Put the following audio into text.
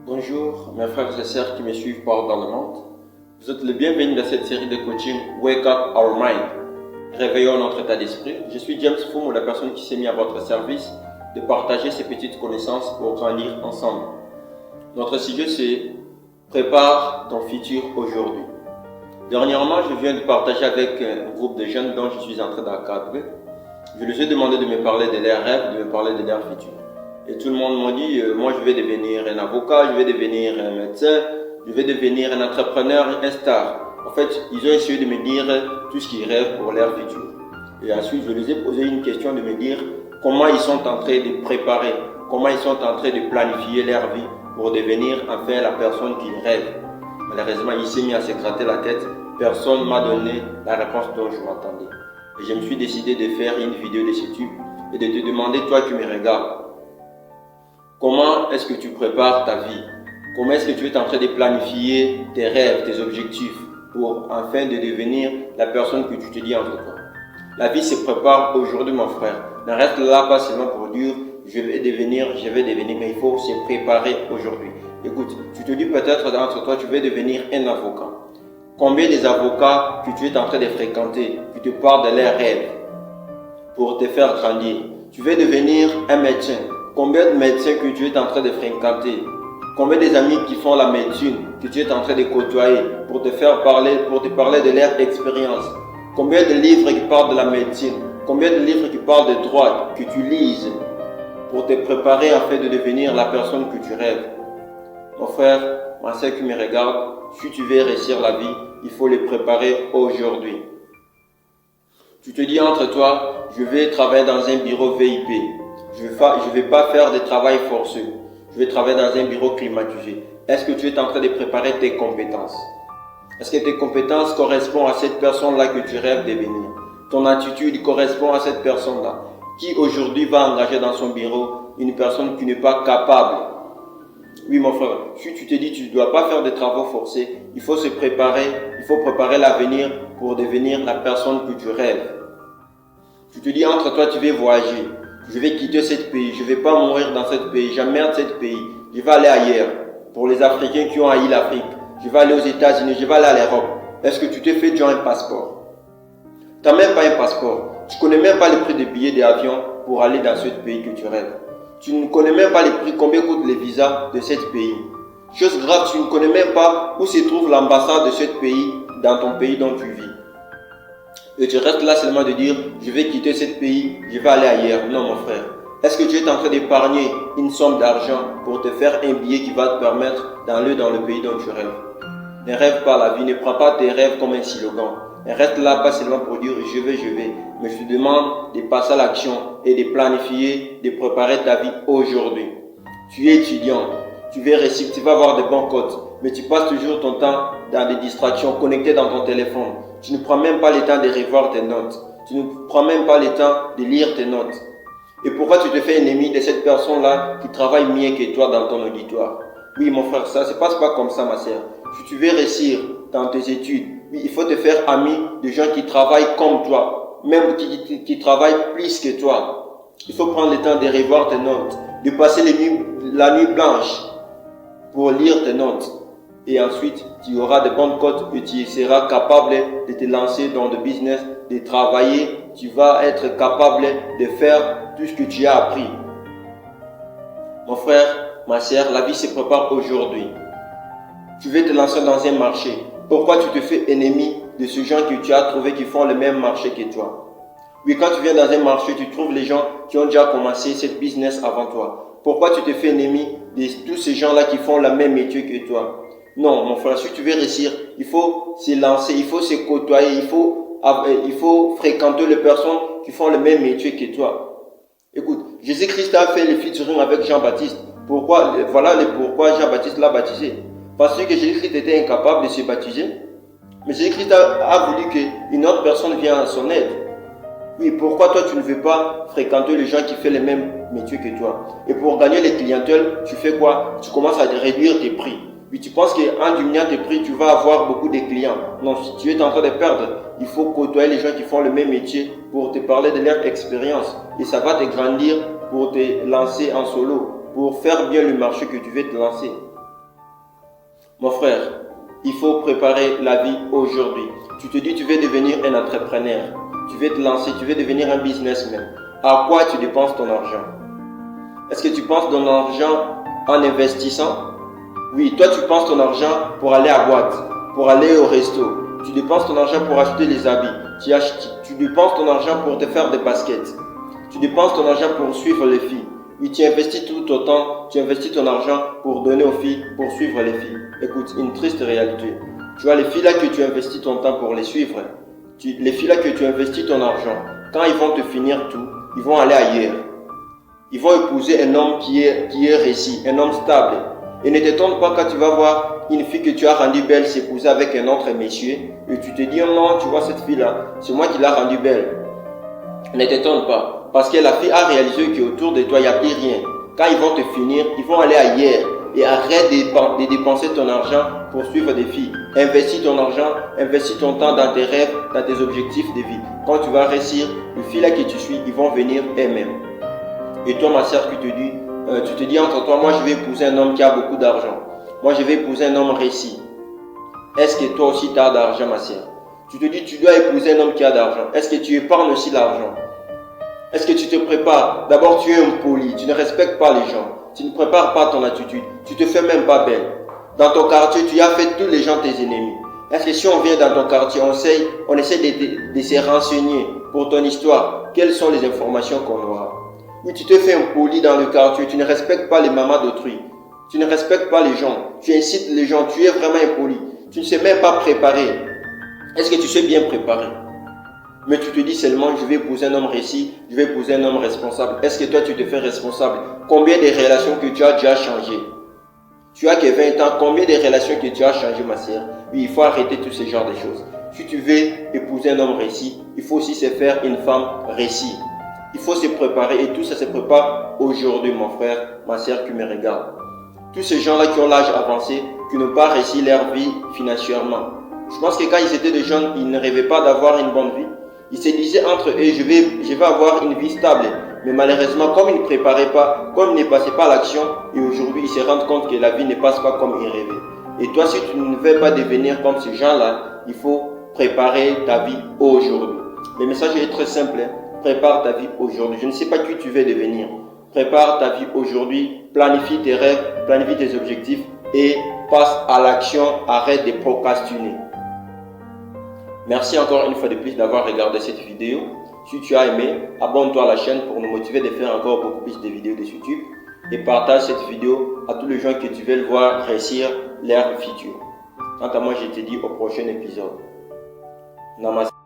Bonjour mes frères et sœurs qui me suivent partout dans le monde. Vous êtes les bienvenus dans cette série de coaching Wake Up Our Mind. Réveillons notre état d'esprit. Je suis James Fumo, la personne qui s'est mise à votre service de partager ces petites connaissances pour grandir ensemble. Notre sujet c'est Prépare ton futur aujourd'hui. Dernièrement, je viens de partager avec un groupe de jeunes dont je suis en train d'encadrer. Je leur ai demandé de me parler de leurs rêves, de me parler de leur futur. Et tout le monde m'a dit, moi je vais devenir un avocat, je vais devenir un médecin, je vais devenir un entrepreneur, un star. En fait, ils ont essayé de me dire tout ce qu'ils rêvent pour leur futur. Et ensuite, je les ai posé une question de me dire comment ils sont en train de préparer, comment ils sont en train de planifier leur vie pour devenir enfin la personne qu'ils rêvent. Malheureusement, il s'est mis à se gratter la tête. Personne ne m'a donné la réponse dont je m'attendais. Et je me suis décidé de faire une vidéo de ce type et de te demander, toi qui me regardes, comment est-ce que tu prépares ta vie? Comment est-ce que tu es en train de planifier tes rêves, tes objectifs pour enfin de devenir la personne que tu te dis entre toi? La vie se prépare aujourd'hui, mon frère. Ne reste là pas seulement pour dire je vais devenir, mais il faut se préparer aujourd'hui. Écoute, tu te dis peut-être entre toi, tu veux devenir un avocat. Combien des avocats que tu es en train de fréquenter, qui te parlent de leurs rêves pour te faire grandir? Tu veux devenir un médecin. Combien de médecins que tu es en train de fréquenter? Combien des amis qui font la médecine que tu es en train de côtoyer pour te parler de leur expérience? Combien de livres qui parlent de la médecine? Combien de livres qui parlent de droit que tu lises pour te préparer afin de devenir la personne que tu rêves? Mon frère, ma soeur qui me regarde, si tu veux réussir la vie, il faut les préparer aujourd'hui. Tu te dis entre toi, je vais travailler dans un bureau VIP. Je ne vais pas faire de travail forcé. Je vais travailler dans un bureau climatisé. Est-ce que tu es en train de préparer tes compétences? Est-ce que tes compétences correspondent à cette personne-là que tu rêves de devenir? Ton attitude correspond à cette personne-là qui aujourd'hui va engager dans son bureau une personne qui n'est pas capable. Oui mon frère, si tu te dis que tu ne dois pas faire de travaux forcés, il faut se préparer, il faut préparer l'avenir pour devenir la personne que tu rêves. Tu te dis entre toi tu veux voyager, je vais quitter ce pays, je ne vais pas mourir dans ce pays, j'emmerde ce pays, je vais aller ailleurs. Pour les Africains qui ont haï l'Afrique, je vais aller aux États-Unis, je vais aller à l'Europe. Est-ce que tu t'es fait déjà un passeport? Tu n'as même pas un passeport, tu ne connais même pas le prix des billets d'avion pour aller dans ce pays que tu rêves. Tu ne connais même pas le prix, combien coûtent les visas de ce pays. Chose grave, tu ne connais même pas où se trouve l'ambassade de ce pays dans ton pays dont tu vis. Et tu restes là seulement de dire, je vais quitter ce pays, je vais aller ailleurs. Non mon frère. Est-ce que tu es en train d'épargner une somme d'argent pour te faire un billet qui va te permettre d'aller dans le pays dont tu rêves? Ne rêve pas la vie, ne prends pas tes rêves comme un slogan. Ne reste là pas seulement pour dire je vais, mais je te demande de passer à l'action et de planifier, de préparer ta vie aujourd'hui. Tu es étudiant, tu veux réussir, tu vas avoir de bons codes, mais tu passes toujours ton temps dans des distractions, connecté dans ton téléphone. Tu ne prends même pas le temps de revoir tes notes. Tu ne prends même pas le temps de lire tes notes. Et pourquoi tu te fais ennemi de cette personne-là qui travaille mieux que toi dans ton auditoire? Oui mon frère, ça ne se passe pas comme ça ma sœur. Si tu veux réussir dans tes études, oui, il faut te faire ami de gens qui travaillent comme toi, même qui travaillent plus que toi. Il faut prendre le temps de revoir tes notes, de passer la nuit blanche pour lire tes notes. Et ensuite, tu auras de bonnes cotes et tu seras capable de te lancer dans le business, de travailler. Tu vas être capable de faire tout ce que tu as appris. Mon frère, ma sœur, la vie se prépare aujourd'hui. Tu veux te lancer dans un marché. Pourquoi tu te fais ennemi de ces gens que tu as trouvés qui font le même marché que toi? Oui, quand tu viens dans un marché, tu trouves les gens qui ont déjà commencé ce business avant toi. Pourquoi tu te fais ennemi de tous ces gens-là qui font le même métier que toi? Non, mon frère, si tu veux réussir, il faut se lancer, il faut se côtoyer, il faut fréquenter les personnes qui font le même métier que toi. Écoute, Jésus-Christ a fait le featuring avec Jean-Baptiste. Voilà pourquoi Jean-Baptiste l'a baptisé. Parce que Jésus-Christ était incapable de se baptiser. Mais Jésus-Christ a voulu qu'une autre personne vienne à son aide. Oui, pourquoi toi tu ne veux pas fréquenter les gens qui font les mêmes métiers que toi? Et pour gagner les clientèles, tu fais quoi? Tu commences à réduire tes prix. Oui, tu penses qu'en diminuant tes prix, tu vas avoir beaucoup de clients. Non, si tu es en train de perdre, il faut côtoyer les gens qui font le même métier pour te parler de leur expérience. Et ça va te grandir pour te lancer en solo, pour faire bien le marché que tu veux te lancer. Mon frère, il faut préparer la vie aujourd'hui. Tu te dis tu veux devenir un entrepreneur, tu veux te lancer, tu veux devenir un businessman. À quoi tu dépenses ton argent? Est-ce que tu penses ton argent en investissant? Oui, toi tu penses ton argent pour aller à boîte, pour aller au resto. Tu dépenses ton argent pour acheter les habits. Tu dépenses ton argent pour te faire des baskets. Tu dépenses ton argent pour suivre les filles. Oui, tu investis tout autant, tu investis ton argent pour donner aux filles, pour suivre les filles. Écoute, une triste réalité. Tu vois, les filles là que tu investis ton temps pour les suivre, les filles là que tu investis ton argent, quand ils vont te finir tout, ils vont aller ailleurs. Ils vont épouser un homme qui est réussi, un homme stable. Et ne t'étonne pas quand tu vas voir une fille que tu as rendue belle s'épouser avec un autre monsieur et tu te dis, oh non, tu vois cette fille-là, c'est moi qui l'ai rendue belle. Ne t'étonne pas, parce que la fille a réalisé qu'autour de toi, il n'y a plus rien. Quand ils vont te finir, ils vont aller ailleurs. Et arrête de dépenser ton argent pour suivre des filles. Investis ton argent, investis ton temps dans tes rêves, dans tes objectifs de vie. Quand tu vas réussir, les filles là que tu suis, ils vont venir elles-mêmes. Et toi, ma sœur, tu te dis entre toi, moi je vais épouser un homme qui a beaucoup d'argent. Moi je vais épouser un homme réussi. Est-ce que toi aussi tu as d'argent, ma sœur? Tu te dis, tu dois épouser un homme qui a d'argent. Est-ce que tu épargnes aussi l'argent? Est-ce que tu te prépares? D'abord, tu es impoli, tu ne respectes pas les gens. Tu ne prépares pas ton attitude. Tu te fais même pas belle. Dans ton quartier, tu as fait tous les gens tes ennemis. Est-ce que si on vient dans ton quartier, on essaie de se renseigner pour ton histoire, quelles sont les informations qu'on aura? Oui, tu te fais impoli dans le quartier, tu ne respectes pas les mamans d'autrui. Tu ne respectes pas les gens. Tu incites les gens, tu es vraiment impoli. Tu ne sais même pas préparer. Est-ce que tu sais bien préparer? Mais tu te dis seulement, je vais épouser un homme réussi, je vais épouser un homme responsable. Est-ce que toi, tu te fais responsable? Combien de relations que tu as déjà changées? Tu as que 20 ans, combien de relations que tu as changées, ma sœur? Oui, il faut arrêter tous ces genres de choses. Si tu veux épouser un homme réussi, il faut aussi se faire une femme réussie. Il faut se préparer et tout ça se prépare aujourd'hui, mon frère, ma sœur qui me regarde. Tous ces gens-là qui ont l'âge avancé, qui n'ont pas réussi leur vie financièrement. Je pense que quand ils étaient des jeunes, ils ne rêvaient pas d'avoir une bonne vie. Ils se disaient entre eux, je vais avoir une vie stable. Mais malheureusement, comme ils ne préparaient pas, comme ils ne passaient pas à l'action, et aujourd'hui, ils se rendent compte que la vie ne passe pas comme ils rêvaient. Et toi, si tu ne veux pas devenir comme ces gens-là, il faut préparer ta vie aujourd'hui. Le message est très simple. Prépare ta vie aujourd'hui. Je ne sais pas qui tu veux devenir. Prépare ta vie aujourd'hui. Planifie tes rêves, planifie tes objectifs et passe à l'action. Arrête de procrastiner. Merci encore une fois de plus d'avoir regardé cette vidéo. Si tu as aimé, abonne-toi à la chaîne pour nous motiver de faire encore beaucoup plus de vidéos de YouTube. Et partage cette vidéo à tous les gens que tu veux voir réussir leur futur. Quant à moi, je te dis au prochain épisode. Namaste.